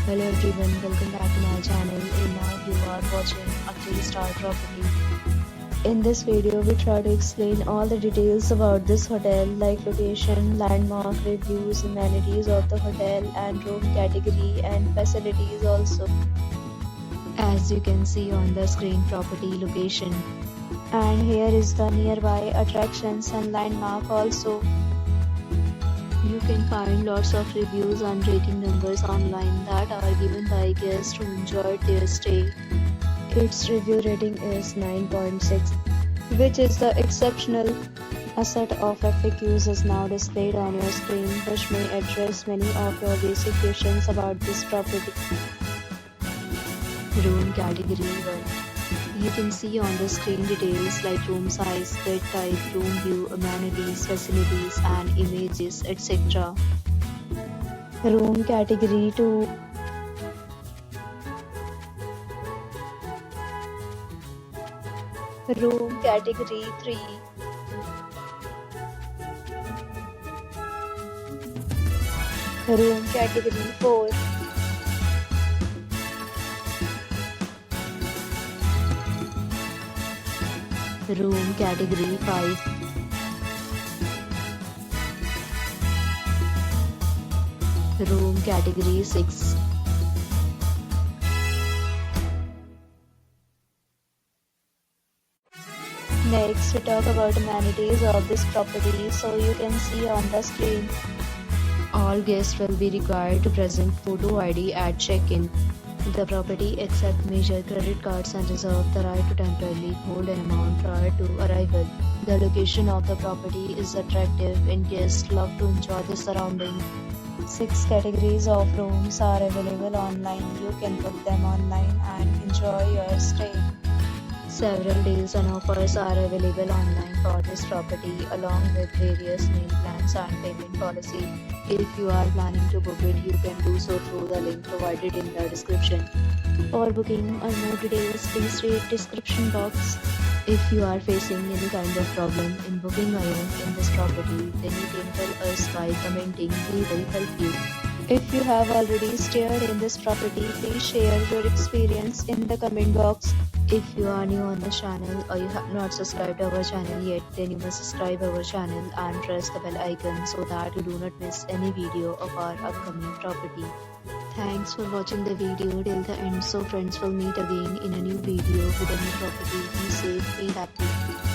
Hello everyone, welcome back to my channel and now you are watching a 3-star property. In this video, we try to explain all the details about this hotel like location, landmark, reviews, amenities of the hotel and room category and facilities also. As you can see on the screen, property location. And here is the nearby attractions and landmark also. You can find lots of reviews and rating numbers online that are given by guests who enjoyed their stay. Its review rating is 9.6, which is the exceptional. A set of FAQs is now displayed on your screen, which may address many of your basic questions about this property. Room category 1. You can see on the screen details like room size, bed type, room view, amenities, facilities and images, etc. Room category 2. Room category 3. Room category 4. Room category 5. Room category 6. Next, we talk about amenities of this property. So you can see on the screen. All guests will be required to present photo ID at check-in. The property accepts major credit cards and reserves the right to temporarily hold an amount prior to arrival. The location of the property is attractive and guests love to enjoy the surroundings. 6 categories of rooms are available online. You can book them online and enjoy your stay. Several deals and offers are available online for this property along with various meal plans and payment policy. If you are planning to book it, you can do so through the link provided in the description. For booking or more details, please read description box. If you are facing any kind of problem in booking a room in this property, then you can tell us by commenting. We will help you. If you have already stayed in this property, please share your experience in the comment box. If you are new on the channel or you have not subscribed to our channel yet, then you must subscribe our channel and press the bell icon so that you do not miss any video of our upcoming property. Thanks for watching the video till the end. So friends, will meet again in a new video with a new property. Be safe, be happy.